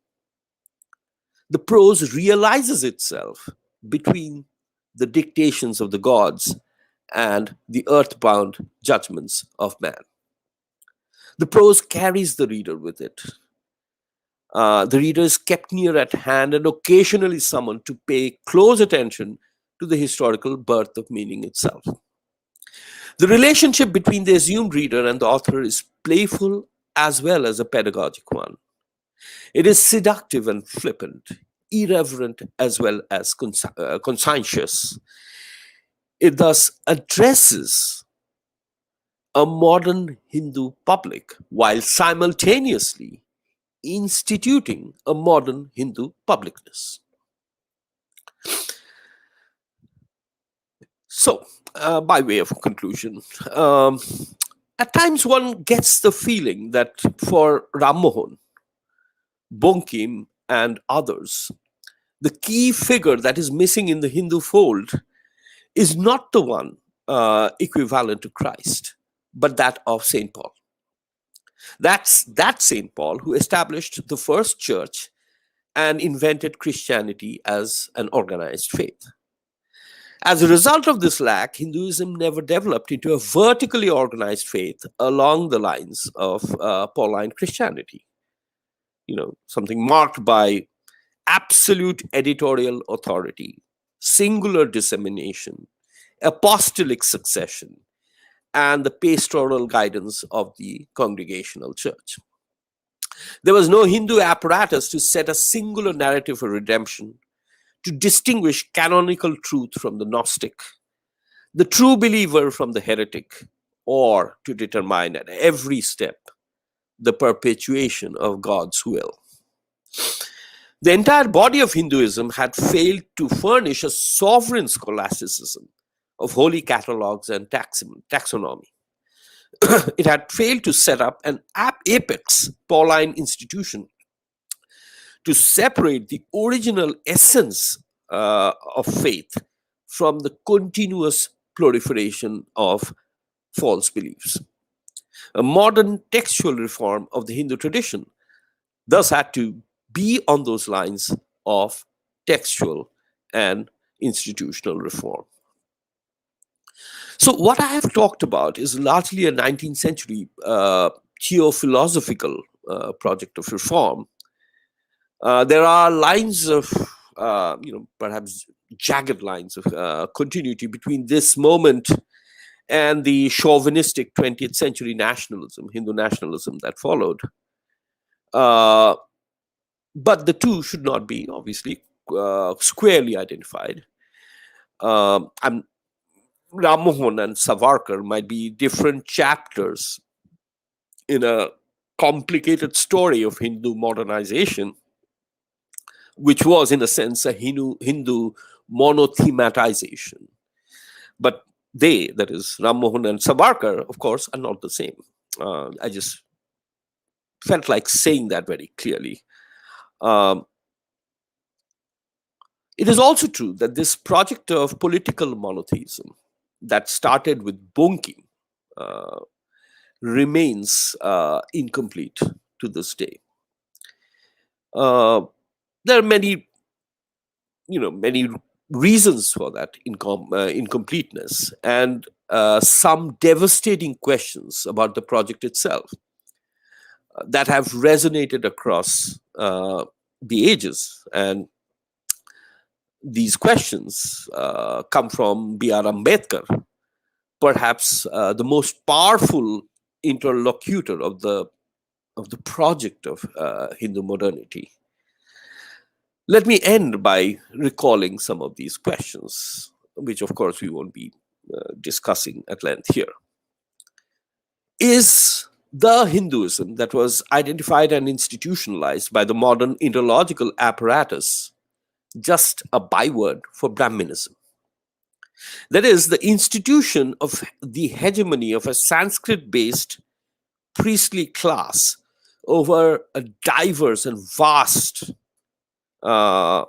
The prose realizes itself between the dictations of the gods and the earthbound judgments of man. The prose carries the reader with it. The reader is kept near at hand and occasionally summoned to pay close attention to the historical birth of meaning itself. The relationship between the assumed reader and the author is playful as well as a pedagogic one. It is seductive and flippant, irreverent as well as conscientious. It thus addresses a modern Hindu public while simultaneously instituting a modern Hindu publicness. So, by way of conclusion, at times one gets the feeling that for Rammohan, Bonkim, and others, the key figure that is missing in the Hindu fold is not the one equivalent to Christ, but that of St. Paul. That's that St. Paul who established the first church and invented Christianity as an organized faith. As a result of this lack, Hinduism never developed into a vertically organized faith along the lines of Pauline Christianity. Something marked by absolute editorial authority, singular dissemination, apostolic succession, and the pastoral guidance of the Congregational Church. There was no Hindu apparatus to set a singular narrative for redemption, to distinguish canonical truth from the Gnostic, the true believer from the heretic, or to determine at every step the perpetuation of God's will. The entire body of Hinduism had failed to furnish a sovereign scholasticism of holy catalogues and taxonomy. It had failed to set up an apex Pauline institution to separate the original essence of faith from the continuous proliferation of false beliefs. A modern textual reform of the Hindu tradition thus had to be on those lines of textual and institutional reform. So, what I have talked about is largely a 19th century theophilosophical project of reform. There are lines of, perhaps jagged lines of continuity between this moment and the chauvinistic 20th century nationalism, Hindu nationalism that followed. But the two should not be, obviously, squarely identified. And Rammohan and Savarkar might be different chapters in a complicated story of Hindu modernization, which was, in a sense, a Hindu monothematization. But they, that is, Rammohan and Savarkar, of course, are not the same. I just felt like saying that very clearly. It is also true that this project of political monotheism that started with Bonkim remains incomplete to this day. Uh, there are many reasons for that incompleteness, and some devastating questions about the project itself that have resonated across the ages. And these questions come from B.R. Ambedkar, perhaps the most powerful interlocutor of the project of Hindu modernity. Let me end by recalling some of these questions, which of course we won't be discussing at length here. Is the Hinduism that was identified and institutionalized by the modern ideological apparatus just a byword for Brahminism? That is, the institution of the hegemony of a Sanskrit based priestly class over a diverse and vast uh,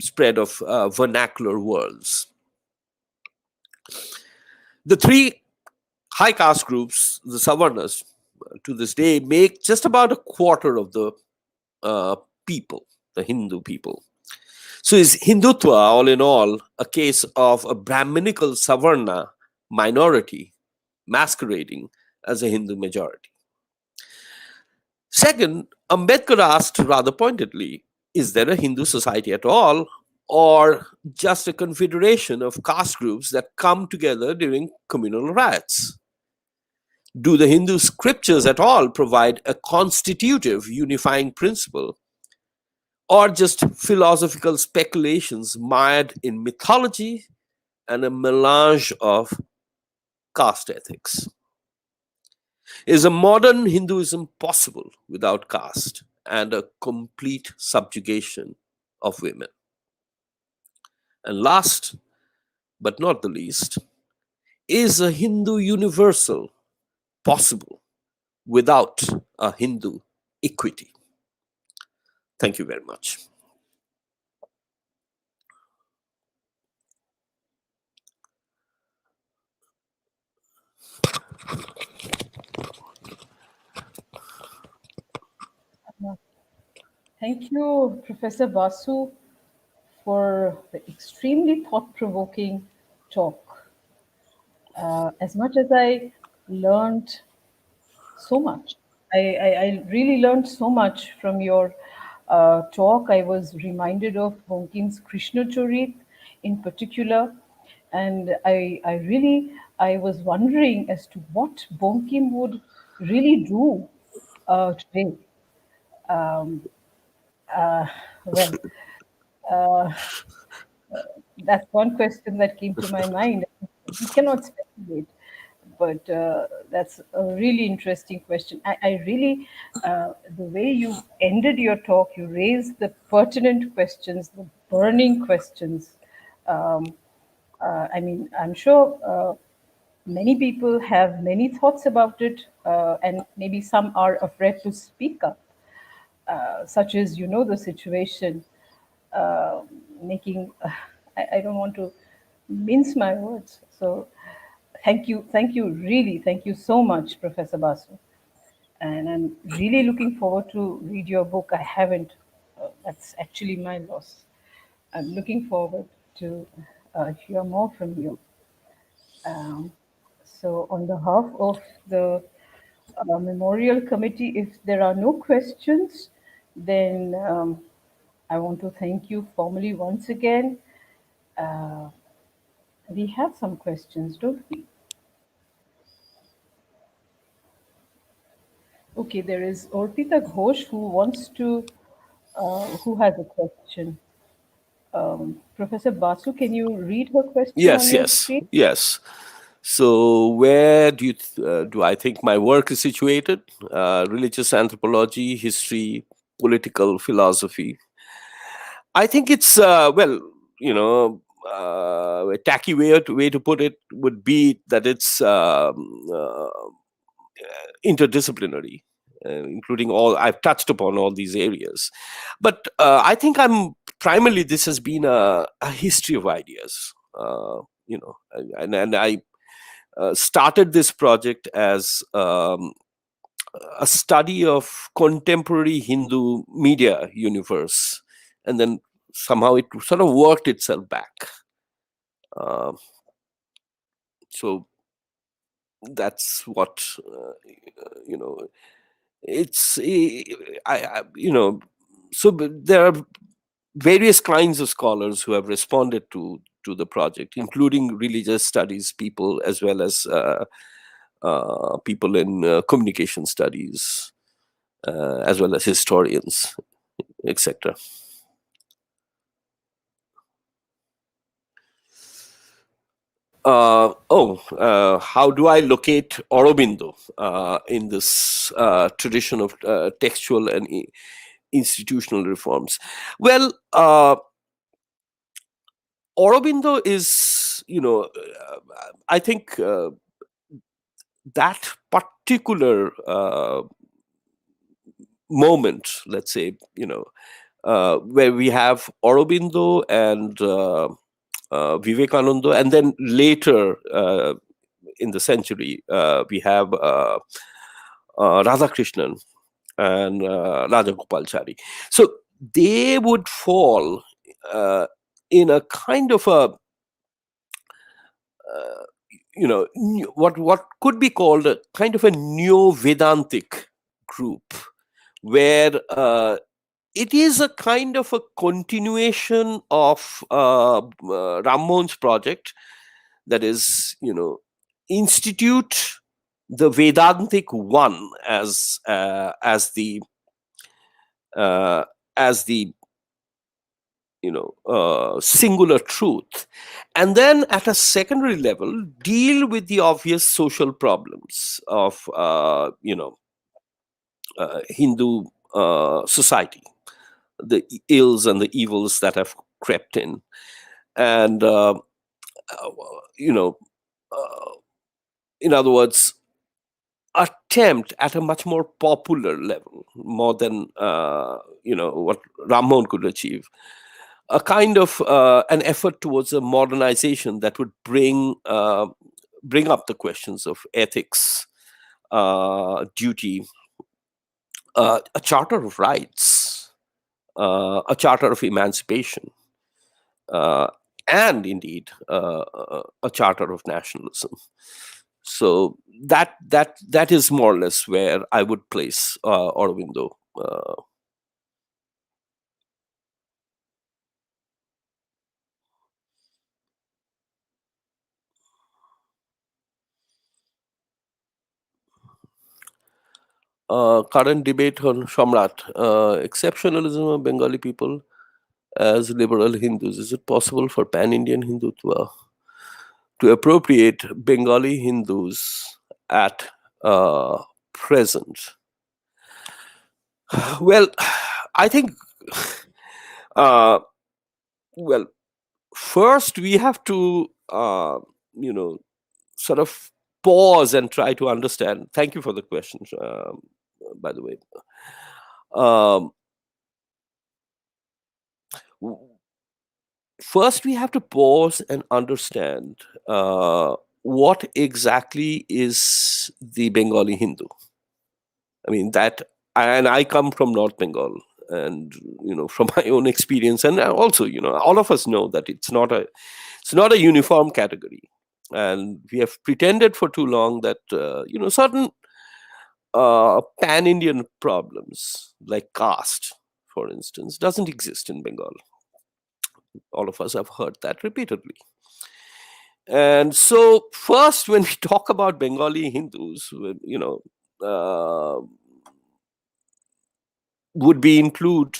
spread of vernacular worlds. The three high caste groups, the Savarnas, to this day make just about a quarter of the uh, people, the Hindu people. So is Hindutva, all in all, a case of a Brahminical Savarna minority masquerading as a Hindu majority? Second, Ambedkar asked rather pointedly, is there a Hindu society at all, or just a confederation of caste groups that come together during communal riots? Do the Hindu scriptures at all provide a constitutive unifying principle, or just philosophical speculations mired in mythology and a melange of caste ethics? Is a modern Hinduism possible without caste and a complete subjugation of women? And last but not the least, is a Hindu universal possible without a Hindu equity? Thank you very much. Thank you, Professor Basu, for the extremely thought provoking talk. As much as I learned so much, I really learned so much from your talk. I was reminded of Bonkim's Krishna Chorit in particular. And I was wondering as to what Bonkim would really do today. Um, well, uh, that's one question that came to my mind. We cannot speculate, but that's a really interesting question. I really, the way you ended your talk, you raised the pertinent questions, the burning questions. Um, I mean, I'm sure many people have many thoughts about it, and maybe some are afraid to speak up, such as, the situation, uh, making, I don't want to mince my words. So thank you so much, Professor Basu. And I'm really looking forward to read your book. I haven't. That's actually my loss. I'm looking forward to hear more from you. Um, so, on behalf of the Memorial Committee, if there are no questions, then I want to thank you formally once again. Uh, we have some questions, don't we? Okay, there is Orpita Ghosh who has a question. Professor Basu, can you read her question on Yes, your yes, screen? yes. So, where do I think my work is situated? Religious anthropology, history, political philosophy. I think it's a tacky way to put it would be that it's interdisciplinary, including all I've touched upon all these areas. But I think I'm primarily this has been a history of ideas. And I started this project as a study of contemporary Hindu media universe, and then somehow it sort of worked itself back. Uh, so that's what you know. It's so there are various kinds of scholars who have responded to the project, including religious studies people as well as people in communication studies, as well as historians, etc. How do I locate Aurobindo in this tradition of textual and institutional reforms? Well, Aurobindo is, I think that particular moment, let's say, where we have Aurobindo and Vivekananda, and then later in the century, we have Radhakrishnan and Rajagopalachari. So they would fall in a kind of a what could be called a kind of a neo-Vedantic group, where it is a kind of a continuation of Rammohan's project, that is, institute the Vedantic one uh, as the singular truth, and then at a secondary level deal with the obvious social problems of Hindu society, the ills and the evils that have crept in, and you know in other words, attempt at a much more popular level, more than what Rammohan could achieve, a kind of an effort towards a modernization that would bring up the questions of ethics, duty, a charter of rights, a charter of emancipation, uh, and indeed a charter of nationalism. So that is more or less where I would place Aurobindo. Current debate on Shamrat, exceptionalism of Bengali people as liberal Hindus. Is it possible for pan-Indian Hindutva to appropriate Bengali Hindus at present? Well, I think, well, first we have to, sort of pause and try to understand. Thank you for the question, by the way. Um, First, we have to pause and understand what exactly is the Bengali Hindu. I mean, and I come from North Bengal, and from my own experience, and also, all of us know that it's not a uniform category, and we have pretended for too long that certain pan-Indian problems like caste, for instance, doesn't exist in Bengal. All of us have heard that repeatedly. And so, first, when we talk about Bengali Hindus, uh, would be include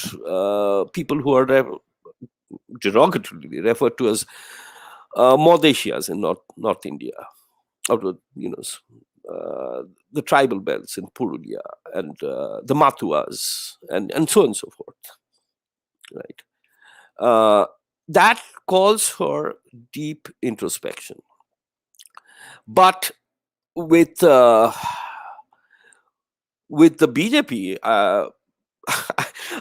people who are derogatorily referred to as Mauritians in North India, or the tribal belts in Purulia, and the Matuas, and so on and so forth. Right. That calls for deep introspection. But with the BJP, I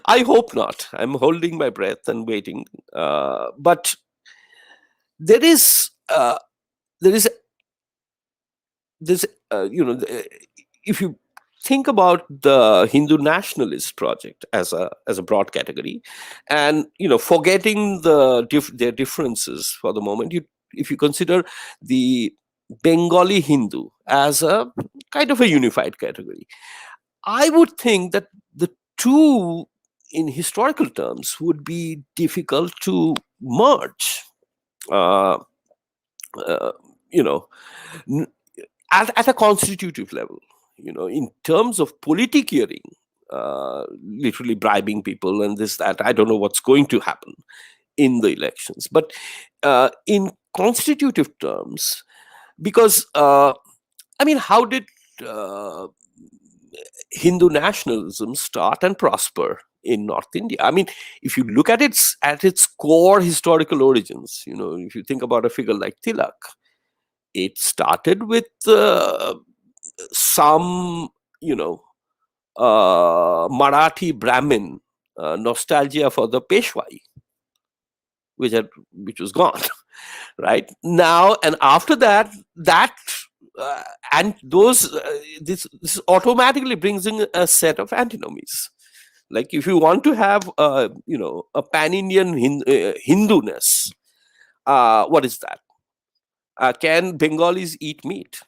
hope not. I'm holding my breath and waiting. But there is this if you think about the Hindu nationalist project as a broad category, and forgetting their differences for the moment, if you consider the Bengali Hindu as a kind of a unified category, I would think that the two, in historical terms, would be difficult to merge. Uh, uh, you know, n- at a constitutive level, in terms of politicking, literally bribing people and this, that, I don't know what's going to happen in the elections. But in constitutive terms, because, how did uh, Hindu nationalism start and prosper in North India? I mean, if you look at its core historical origins, if you think about a figure like Tilak, it started with some, you know, Marathi Brahmin nostalgia for the Peshwai, which was gone, right now, and after that, uh, and those this automatically brings in a set of antinomies. Like if you want to have a pan-Indian Hinduness, what is that? Can Bengalis eat meat?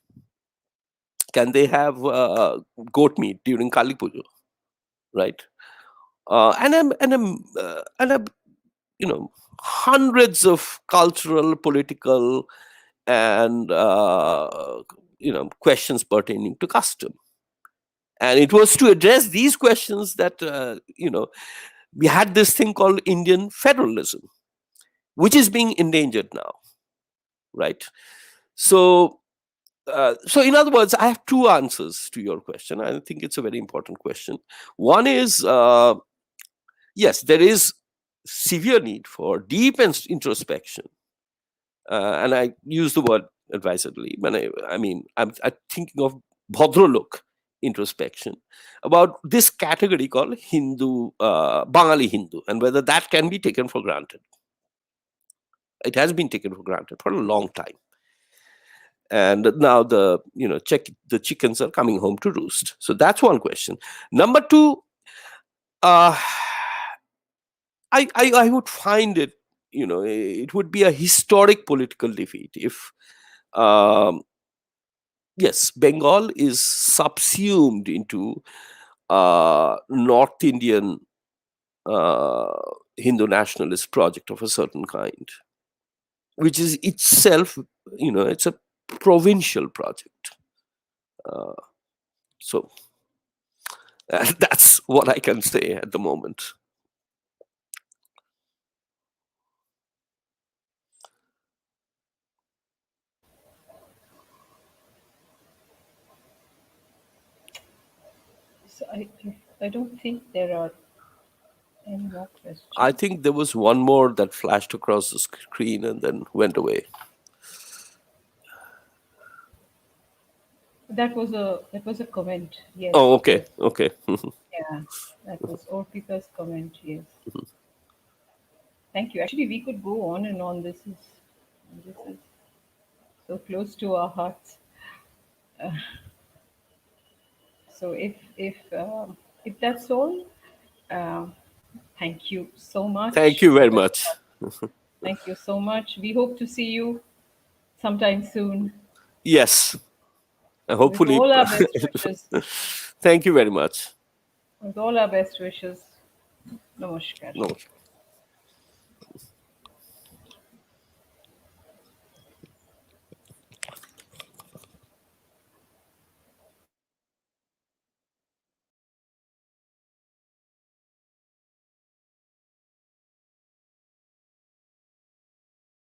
Can they have goat meat during Kali Puja, right? And hundreds of cultural, political, and questions pertaining to custom. And it was to address these questions that we had this thing called Indian federalism, which is being endangered now, right? So, in other words, I have two answers to your question. I think it's a very important question. One is, yes, there is severe need for deep introspection, and I use the word advisedly. When I'm thinking of Bhadralok introspection about this category called Hindu, Bangali Hindu, and whether that can be taken for granted. It has been taken for granted for a long time, and now the chickens are coming home to roost. So that's one question. Number two, uh, I would find it, it would be a historic political defeat if, um, yes, Bengal is subsumed into North Indian uh, Hindu nationalist project of a certain kind, which is itself, it's a provincial project. Uh, so that's what I can say at the moment. So I don't think there are any more I questions. think there was one more that flashed across the screen and then went away. That was a comment. Yes, Oh, it was. okay, okay. Yeah, that was Orpika's comment. Yes. Thank you. Actually, we could go on and on. This is so close to our hearts. So if that's all, um, thank you so Thank much. you very It was much. fun. Thank you so much. We hope to see you sometime soon. Yes, With hopefully. all our best wishes. Thank you very much. With all our best wishes. Namaskar. No.